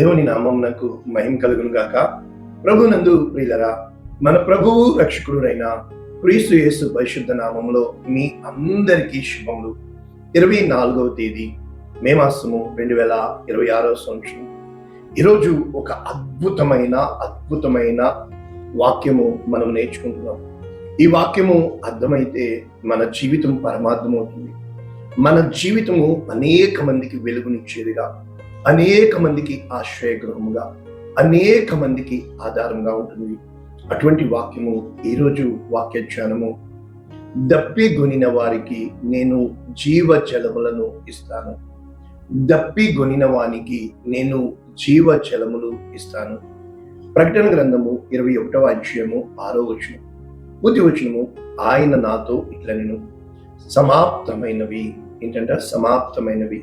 దేవుని నామమునకు మహిమ కలుగును గాక. ప్రభునందు ప్రియులరా, మన ప్రభువు రక్షకుడునైన క్రీస్తు యేసు పరిశుద్ధ నామములో మీ అందరికీ శుభములు. 24వ తేదీ మే మాసము 2026వ సంవత్సరం. ఈరోజు ఒక అద్భుతమైన వాక్యము మనం నేర్చుకుంటున్నాం. ఈ వాక్యము అర్థమైతే మన జీవితం పరమార్థమవుతుంది. మన జీవితము అనేక మందికి వెలుగునిచ్చేదిగా, అనేక మందికి ఆశ్రయగృహముగా, అనేక మందికి ఆధారంగా ఉంటుంది. అటువంటి వాక్యము ఈరోజు వాక్య ధ్యానము. దప్పిగొనిన వారికి నేను జీవ జలములను ఇస్తాను. దప్పిగొనిన వానికి నేను జీవ జలములు ఇస్తాను. ప్రకటన గ్రంథము 21వ అధ్యాయము 6వ వచనం. పూర్తి వచనము, ఆయన నాతో ఇట్లా నేను సమాప్తమైనవి ఏంటంటే సమాప్తమైనవి,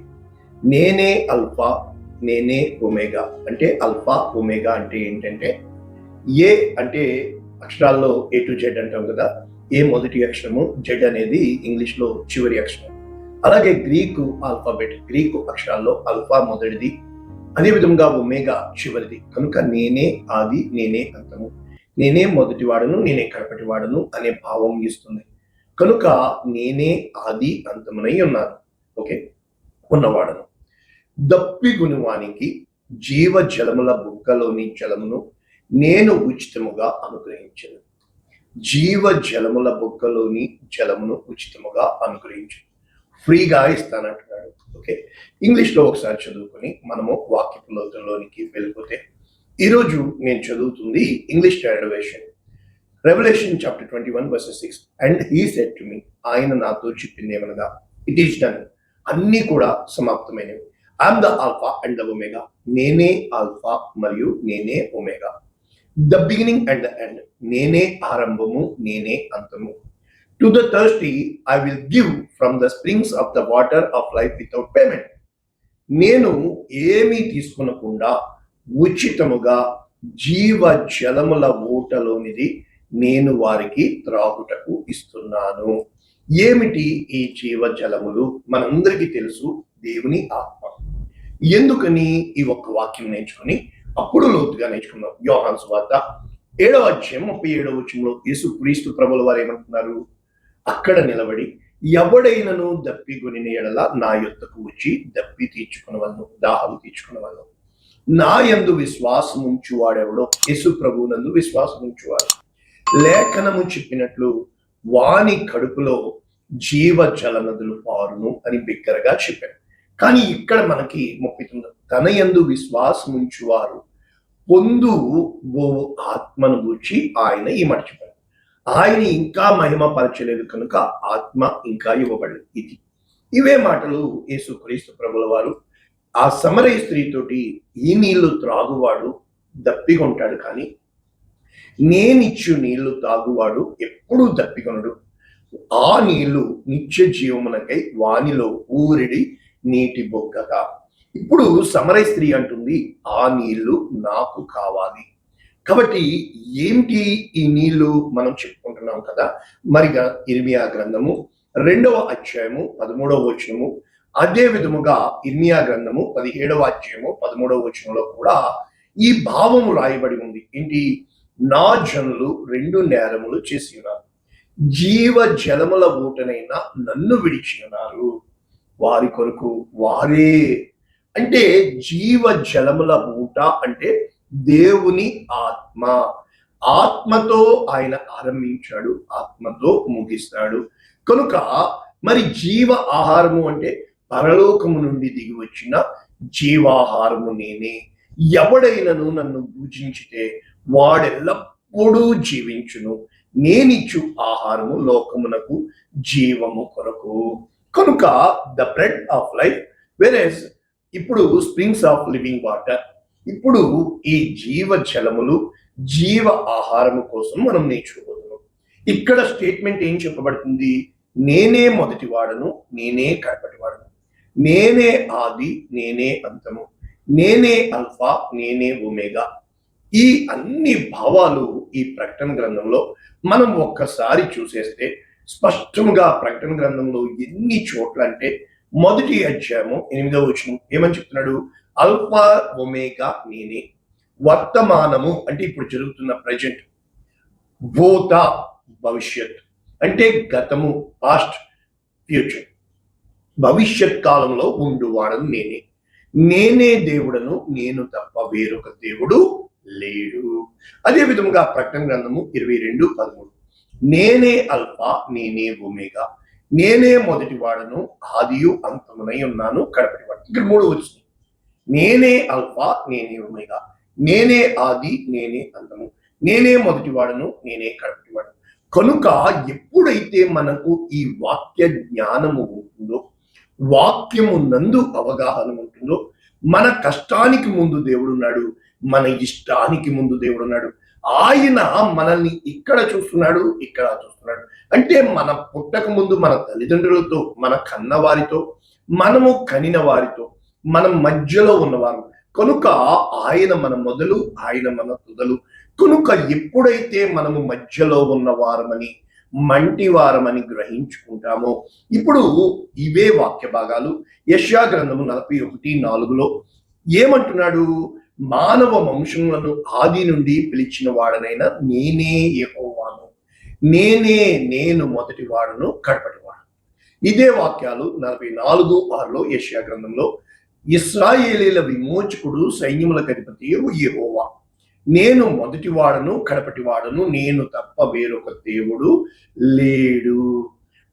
నేనే అల్ఫా నేనే ఒమేగా. అంటే అల్ఫా ఒమేగా అంటే ఏంటంటే, ఏ అంటే అక్షరాల్లో A to Z అంటాం కదా. ఏ మొదటి అక్షరము, జెడ్ అనేది ఇంగ్లీష్లో చివరి అక్షరం. అలాగే గ్రీకు ఆల్ఫాబెట్, గ్రీకు అక్షరాల్లో అల్ఫా మొదటిది, అదేవిధంగా ఒమేగా చివరిది. కనుక నేనే ఆది, నేనే అంతము, నేనే మొదటి వాడను, నేనే కడపటి వాడను అనే భావం ఇస్తుంది. కనుక నేనే ఆది అంతమునై ఉన్నాను. ఓకే, ఉన్నవాడను. దప్పిగొనివానికి జీవ జలముల బుగ్గలోని జలమును నేను ఉచితముగా అనుగ్రహించను. జీవ జలముల బుగ్గలోని జలమును ఉచితముగా అనుగ్రహించను, ఫ్రీగా ఇస్తానంటున్నాడు. ఓకే, ఇంగ్లీష్లో ఒకసారి చదువుకొని మనము వాక్యపు లోతుల్లోనికి వెళ్ళిపోతే, ఈరోజు నేను చదువుతుంది English standard version. Revelation chapter 21 verses 6. And he said to me, ఆయన నాతో చెప్పింది ఏమనగా, ఇట్ ఈస్ డన్, అన్నీ కూడా సమాప్తమైనవి. I'm the alpha and the omega, నేనే ఆల్ఫా మరియు నేనే omega. The beginning and the end, నేనే ఆరంభము నేనే అంతము. To the thirsty I will give from the springs of the water of life without payment. నేను ఏమీ తీసుకునకుండా ఉచితముగా జీవ జలముల ఊటలోనిది నేను వారికి త్రాగుటకు ఇస్తున్నాను. ఏమిటి ఈ జీవ జలములు? మనందరికీ తెలుసు, దేవుని ఆత్మ. ఎందుకని ఈ ఒక్క వాక్యం నేర్చుకుని అప్పుడు లోతుగా నేర్చుకున్నాం. యోహాను సువార్త 7వ అధ్యాయం 37వ వచనంలో యేసుక్రీస్తు ప్రభుల వారు ఏమంటున్నారు? అక్కడ నిలబడి, ఎవడైనను దప్పిగొనిన ఎడల నా యొద్దకు వచ్చి దప్పి తీర్చుకునవలను, దాహము తీర్చుకునవలను. నా యందు విశ్వాసం ఉంచువాడెవడో, యేసు ప్రభువునందు విశ్వాసం ఉంచువాడు, లేఖనము చెప్పినట్లు వాని కడుపులో జీవ జల నదులు పారును అని బిగ్గరగా చెప్పారు. కానీ ఇక్కడ మనకి 39, తన యందు విశ్వాసం ఉంచువారు పొందు ఆత్మను గూర్చి ఆయన ఈ మాట చెప్పారు. ఆయన ఇంకా మహిమ పరచలేదు కనుక ఆత్మ ఇంకా ఇవ్వబడలేదు. ఇవే మాటలు యేసుక్రీస్తు ప్రభుల వారు ఆ సమరయ స్త్రీతోటి, ఈ నీళ్లు త్రాగువాడు దప్పిగొంటాడు, కానీ నేనిచ్చు నీళ్లు తాగువాడు ఎప్పుడూ దప్పికొనడు. ఆ నీళ్లు నిత్య జీవమునకై వానిలో ఊరిడి నీటి బొగ్గగా. ఇప్పుడు సమరయ స్త్రీ అంటుంది, ఆ నీళ్లు నాకు కావాలి. కాబట్టి ఏంటి ఈ నీళ్లు? మనం చెప్పుకుంటున్నాం కదా. మరిగా ఇర్మియా గ్రంథము 2వ అధ్యాయము 13వ వచనము, అదే విధముగా ఇర్మియా గ్రంథము 17వ అధ్యాయము 13వ వచనంలో కూడా ఈ భావము రాయబడి ఉంది. ఏంటి? నా జనులు 2 నేరములు చేసి ఉన్నారు, జీవ జలముల ఊటనైనా నన్ను విడిచి ఉన్నారు, వారి కొరకు వారే. అంటే జీవ జలముల ఊట అంటే దేవుని ఆత్మ. ఆత్మతో ఆయన ఆరంభించాడు, ఆత్మతో ముగిస్తాడు. కనుక మరి జీవ ఆహారము అంటే పరలోకము నుండి దిగి వచ్చిన జీవాహారము నేనే. ఎవడైనను నన్ను పూజించితే వాడెల్లప్పుడూ జీవించును. నేనిచ్చు ఆహారము లోకమునకు జీవము కొరకు. కనుక ద బ్రెడ్ ఆఫ్ లైఫ్, వెరస్ ఇప్పుడు స్ప్రింగ్స్ ఆఫ్ లివింగ్ వాటర్. ఇప్పుడు ఈ జీవ జలములు, జీవ ఆహారము కోసం మనం నేర్చుకోబోతున్నాం. ఇక్కడ స్టేట్మెంట్ ఏం చెప్పబడుతుంది? నేనే మొదటి వాడను, నేనే కడపటి వాడను, నేనే ఆది, నేనే అంతము, నేనే అల్ఫా, నేనే ఒమేగా. ఈ అన్ని భావాలు ఈ ప్రకటన గ్రంథంలో మనం ఒక్కసారి చూసేస్తే స్పష్టంగా ప్రకటన గ్రంథంలో ఎన్ని చోట్ల అంటే, మొదటి అధ్యాయము 8వ వచనం ఏమని చెప్తున్నాడు? అల్ఫా ఒమేగా నేనే. వర్తమానము అంటే ఇప్పుడు జరుగుతున్న ప్రజెంట్, భూత భవిష్యత్ అంటే గతము పాస్ట్ ఫ్యూచర్. భవిష్యత్ కాలంలో ఉండువాడను నేనే. నేనే దేవుడను, నేను తప్ప వేరొక దేవుడు లేడు. అదే విధముగా ప్రకటన గ్రంథము 22:13, నేనే అల్ఫా నేనే ఒమేగా, నేనే మొదటి వాడను ఆదియు అంతమునై ఉన్నాను కడపటి వాడు. ఇక్కడ 3 వచ్చింది. నేనే అల్ఫా నేనే ఒమేగా, నేనే ఆది నేనే అంతము, నేనే మొదటి వాడను నేనే కడపటి వాడు. కనుక ఎప్పుడైతే మనకు ఈ వాక్య జ్ఞానము ఉంటుందో, వాక్యము నందు అవగాహన ఉంటుందో, మన కష్టానికి ముందు దేవుడున్నాడు, మన ఇష్టానికి ముందు దేవుడున్నాడు. ఆయన మనల్ని ఇక్కడ చూస్తున్నాడు, ఇక్కడ చూస్తున్నాడు. అంటే మన పుట్టక ముందు మన తల్లిదండ్రులతో, మన కన్నవారితో, మనము కనిన వారితో, మనం మధ్యలో ఉన్నవారు. కనుక ఆయన మన మొదలు, ఆయన మన తుదలు. కనుక ఎప్పుడైతే మనము మధ్యలో ఉన్నవారమని, మంటివారమని గ్రహించుకుంటామో, ఇప్పుడు ఇవే వాక్య భాగాలు యెషయా గ్రంథము 41:4లో ఏమంటున్నాడు? మానవ వంశములను ఆది నుండి పిలిచిన వాడనైనా నేనే యెహోవాను, నేను మొదటి వాడను కడపటి వాడు. ఇదే వాక్యాలు 44:6లో యెషయా గ్రంథంలో, ఇశ్రాయేలీల విమోచకుడు సైన్యములకు అధిపతి యెహోవా, నేను మొదటి వాడను కడపటి వాడను, నేను తప్ప వేరొక దేవుడు లేడు.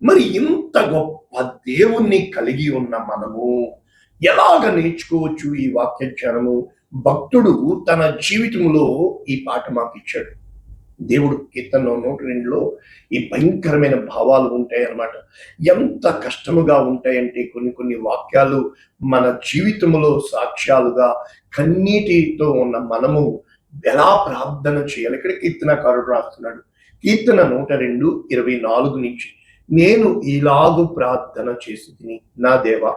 మరి ఇంత గొప్ప దేవుణ్ణి కలిగి ఉన్న మనము ఎలాగ నేర్చుకోవచ్చు ఈ వాక్య జ్ఞానము? భక్తుడు తన జీవితంలో ఈ పాట మాకు ఇచ్చాడు. దేవుడు కీర్తనలో 102లో ఈ భయంకరమైన భావాలు ఉంటాయి అన్నమాట. ఎంత కష్టముగా ఉంటాయంటే కొన్ని వాక్యాలు మన జీవితంలో సాక్ష్యాలుగా, కన్నీటితో ఉన్న మనము ఎలా ప్రార్థన చేయాలి? ఇక్కడ కీర్తనకారుడు రాస్తున్నాడు, కీర్తన 102:24 నుంచి, నేను ఇలాగు ప్రార్థన చేసి తిని, నా దేవా,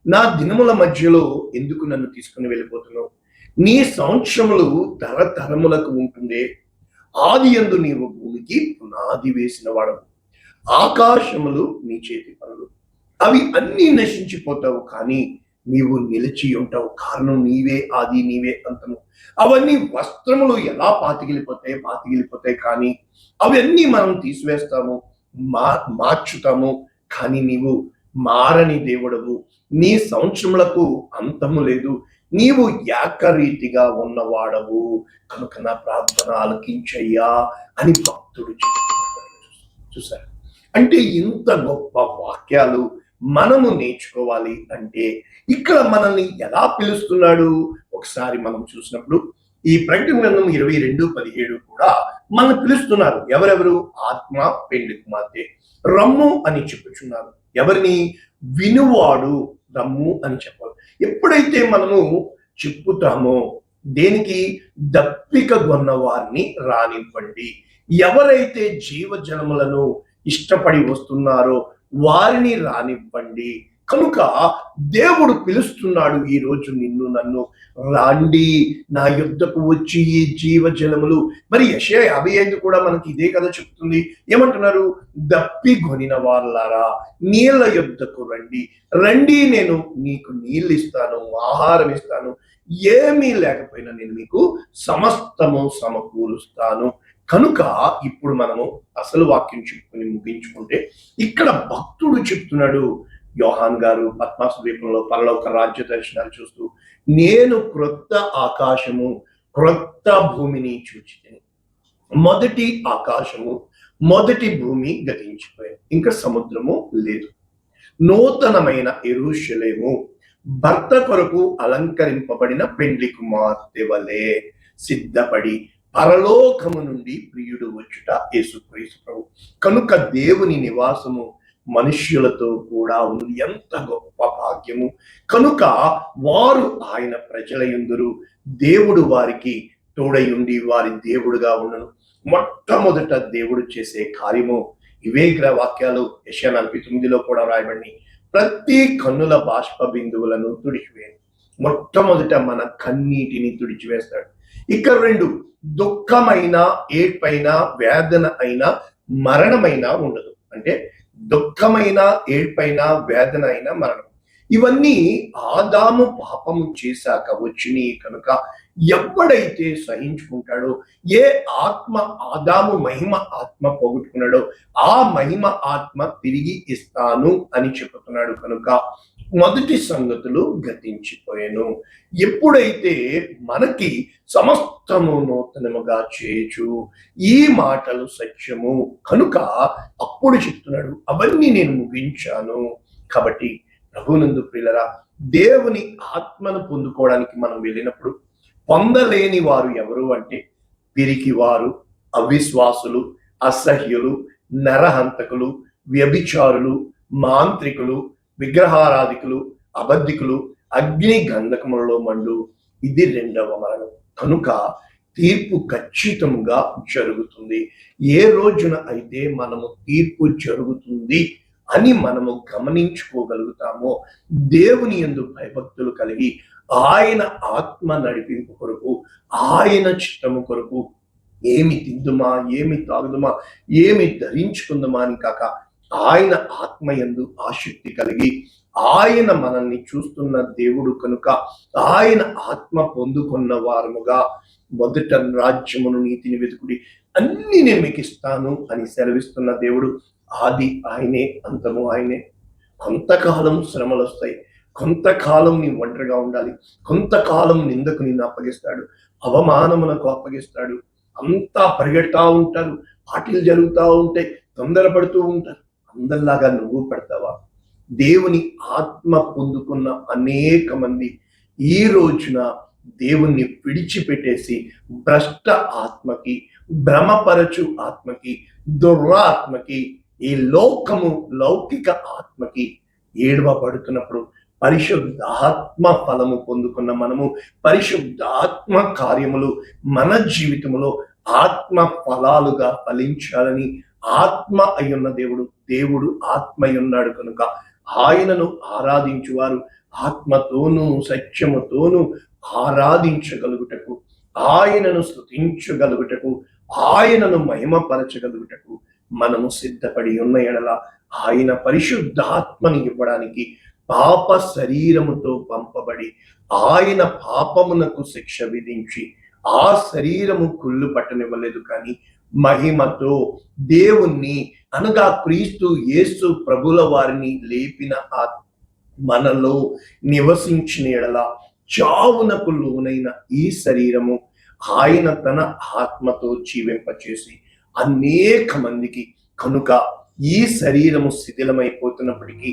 నా దినముల మధ్యలో ఎందుకు నన్ను తీసుకుని వెళ్ళిపోతున్నావు? నీ సంవత్సరములు తరతరములకు ఉంటుందే. ఆది యందు నీవు భూమికి పునాది వేసిన వాడవు. ఆకాశములు నీ చేతి పనులు, అవి అన్నీ నశించిపోతావు, కానీ నీవు నిలిచి ఉంటావు. కారణం నీవే ఆది, నీవే అంతము. అవన్నీ వస్త్రములు ఎలా పాతిగిలిపోతాయి, కానీ అవన్నీ మనం తీసివేస్తాము, మార్చుతాము, కానీ నీవు మారని దేవుడవు. నీ సంవత్సరములకు అంతము లేదు, నీవు ఏకరీతిగా ఉన్నవాడవు. కనుక నా ప్రార్థన ఆలకించయ్యా అని భక్తుడు చూశారు. అంటే ఇంత గొప్ప వాక్యాలు మనము నేర్చుకోవాలి అంటే ఇక్కడ మనల్ని ఎలా పిలుస్తున్నాడు? ఒకసారి మనం చూసినప్పుడు ఈ ప్రకటన గ్రంథం 22:17 కూడా మనం పిలుస్తున్నారు. ఎవరెవరు? ఆత్మ, పెండ్లి కుమార్తె రమ్ము అని చెప్పుచున్నారు. ఎవరిని? వినువాడు రమ్ము అని చెప్పాలి. ఎప్పుడైతే మనము చెప్పుతామో, దేనికి? దప్పిక గొన్న వారిని రానివ్వండి. ఎవరైతే జీవజలములను ఇష్టపడి వస్తున్నారో వారిని రానివ్వండి. కనుక దేవుడు పిలుస్తున్నాడు ఈ రోజు నిన్ను నన్ను, రాండి నా యుద్ధకు వచ్చి ఈ జీవజలములు. మరి యెషయా 55 కూడా మనకి ఇదే కదా చెప్తుంది. ఏమంటున్నారు? దప్పిగొనిన వాళ్ళారా నీళ్ళ యుద్ధకు రండి, నేను నీకు నీళ్ళు ఇస్తాను, ఆహారం ఇస్తాను, ఏమీ లేకపోయినా నేను మీకు సమస్తము సమకూరుస్తాను. కనుక ఇప్పుడు మనము అసలు వాక్యం చెప్పుకుని ముగించుకుంటే, ఇక్కడ భక్తుడు చెప్తున్నాడు, యోహాన్ గారు పద్మాసు ద్వీపంలో పరలోక రాజ్య దర్శనాలు చూస్తూ, నేను క్రొత్త ఆకాశము క్రొత్త భూమిని చూచితిని. మొదటి ఆకాశము మొదటి భూమి గతించిపోయాయి, ఇంకా సముద్రము లేదు. నూతనమైన యెరూషలేము భర్త కొరకు అలంకరింపబడిన పెండ్లి కుమార్తె వలె సిద్ధపడి పరలోకము నుండి ప్రియుడు వచ్చుట యేసుక్రీస్తు ప్రభు. కనుక దేవుని నివాసము మనుష్యులతో కూడా ఉంది. ఎంత గొప్ప భాగ్యము! కనుక వారు ఆయన ప్రజలయందురు, దేవుడు వారికి తోడయుండి వారి దేవుడుగా ఉండను. మొట్టమొదట దేవుడు చేసే కార్యము ఇవే వాక్యాలు యెషయా 49లో కూడా రాయబడి, ప్రతి కన్నుల బాష్ప బిందువులను తుడిచివేయండి. మొట్టమొదట మన కన్నీటిని తుడిచివేస్తాడు. ఇక్కడ 2, దుఃఖమైన, ఏడ్పైన, వేదన అయినా, మరణమైనా ఉండదు. అంటే దుఃఖమైన, ఏడ్పైన, వేదన అయినా, మరణం. ఇవన్నీ ఆదాము పాపము చేశాక వచ్చినాయి కనుక ఎవడైతే సహించుకుంటాడో, ఏ ఆత్మ ఆదాము మహిమ ఆత్మ పోగొట్టుకున్నాడో ఆ మహిమ ఆత్మ తిరిగి ఇస్తాను అని చెబుతున్నాడు. కనుక మొదటి సంగతులు గతించిపోయాను. ఎప్పుడైతే మనకి సమస్తము నూతనముగా చేయొచ్చు, ఈ మాటలు సత్యము కనుక అప్పుడు చెప్తున్నాడు, అవన్నీ నేను ముగించాను. కాబట్టి ప్రభునందు ప్రియులరా, దేవుని ఆత్మను పొందుకోవడానికి మనం వెళ్ళినప్పుడు పొందలేని వారు ఎవరు అంటే పిరికి వారు, అవిశ్వాసులు, అసహ్యులు, నరహంతకులు, వ్యభిచారులు, మాంత్రికులు, విగ్రహారాధికులు, అబద్ధికులు, అగ్ని గంధకములలో మండు, ఇది రెండవ మరణం. కనుక తీర్పు ఖచ్చితంగా జరుగుతుంది. ఏ రోజున అయితే మనము తీర్పు జరుగుతుంది అని మనము గమనించుకోగలుగుతామో, దేవుని యందు భయభక్తులు కలిగి ఆయన ఆత్మ నడిపింపు కొరకు, ఆయన చిత్తము కొరకు ఏమి తిందుమా, ఏమి తాగుదుమా, ఏమి ధరించుకుందామా అని కాక ఆయన ఆత్మయందు ఆసక్తి కలిగి, ఆయన మనల్ని చూస్తున్న దేవుడు కనుక ఆయన ఆత్మ పొందుకున్న వారముగా మొదట రాజ్యమును నీతిని వెతుకుడి, అన్ని నేను మీకు ఇస్తాను అని సెలవిస్తున్న దేవుడు. ఆది ఆయనే, అంతము ఆయనే. కొంతకాలం శ్రమలు వస్తాయి, కొంతకాలం నీ ఒంటరిగా ఉండాలి, కొంతకాలం నిందకు నిన్ను అప్పగిస్తాడు, అవమానమునకు అప్పగిస్తాడు. అంతా పరిగెడతా ఉంటారు, పార్టీలు జరుగుతూ ఉంటాయి, తొందరపడుతూ ఉంటారు. అందరిలాగా నువ్వు పడతావా? దేవుని ఆత్మ పొందుకున్న అనేక మంది ఈ రోజున దేవుణ్ణి విడిచిపెట్టేసి భ్రష్ట ఆత్మకి, భ్రమపరచు ఆత్మకి, దురాత్మకి, ఈ లౌకిక ఆత్మకి ఏడవబడుతున్నప్పుడు పరిశుద్ధాత్మ ఫలము పొందుకున్న మనము, పరిశుద్ధాత్మ కార్యములు మన జీవితంలో ఆత్మ ఫలాలుగా ఫలించాలని ఆత్మ అయ్యున్న దేవుడు ఆత్మ అయ్యున్నాడు కనుక ఆయనను ఆరాధించువారు ఆత్మతోనూ సత్యముతోనూ ఆరాధించగలుగుటకు, ఆయనను స్తుతించగలుగుటకు, ఆయనను మహిమపరచగలుగుటకు మనము సిద్ధపడి ఉన్న ఎడల ఆయన పరిశుద్ధాత్మని ఇవ్వడానికి పాప శరీరముతో పంపబడి ఆయన పాపమునకు శిక్ష విధించి ఆ శరీరము కుళ్ళు పట్టనివ్వలేదు, కానీ మహిమతో దేవుణ్ణి అనగా క్రీస్తు యేసు ప్రభుల వారిని లేపిన మనలో నివసించిన ఎడల చావునకు లోనైన ఈ శరీరము ఆయన తన ఆత్మతో జీవింపచేసి అనేక మందికి, కనుక ఈ శరీరము శిథిలమైపోతున్నప్పటికీ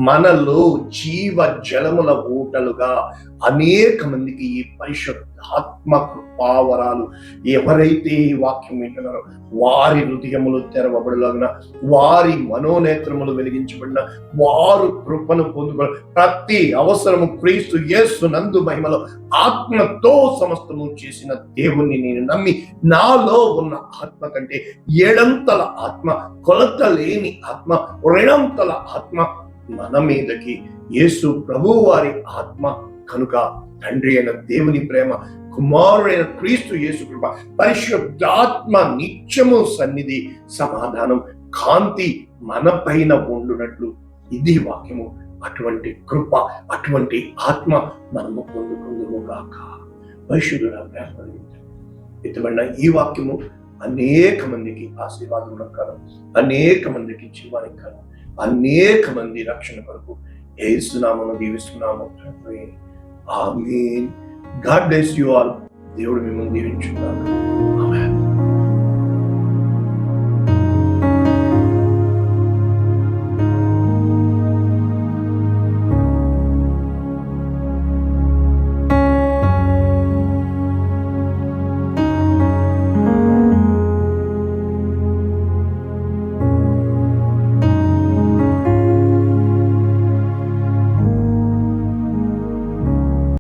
మనలో జీవ జలముల ఊటలుగా అనేక మందికి ఈ పరిశుద్ధాత్మ కృపావరాలు ఎవరైతే ఈ వాక్యం వింటున్నారో వారి హృదయములు తెరవబడులాగిన, వారి మనోనేత్రములు వెలిగించబడిన, వారు కృపను పొందుకున్న ప్రతి అవసరము క్రీస్తు యేసు నందు మహిమలో ఆత్మతో సమస్తము చేసిన దేవుణ్ణి నేను నమ్మి నాలో ఉన్న ఆత్మ కంటే ఏడంతల ఆత్మ, కొలత లేని ఆత్మ, రెండంతల ఆత్మ మన మీదకి యేసు ప్రభు వారి ఆత్మ కనుక తండ్రి అయిన దేవుని ప్రేమ, కుమారుడైన క్రీస్తు యేసు కృప, పరిశుద్ధాత్మ నిత్యము సన్నిధి, సమాధానం, కాంతి మన పైన ఉండునట్లు ఇది వాక్యము. అటువంటి కృప, అటువంటి ఆత్మ మనము పొందుకుందుము గాక. పరిశుద్ధుడా ఇతమైన ఈ వాక్యము అనేక మందికి ఆశీర్వాదం కాలం, అనేక మందికి జీవానికి కాలం, అనేక మంది రక్షణ కొరకు యేసునామమున దీవిస్తున్నాము. Amen. God bless you all. దేవుడు మిమ్మల్ని దీవించుగాక.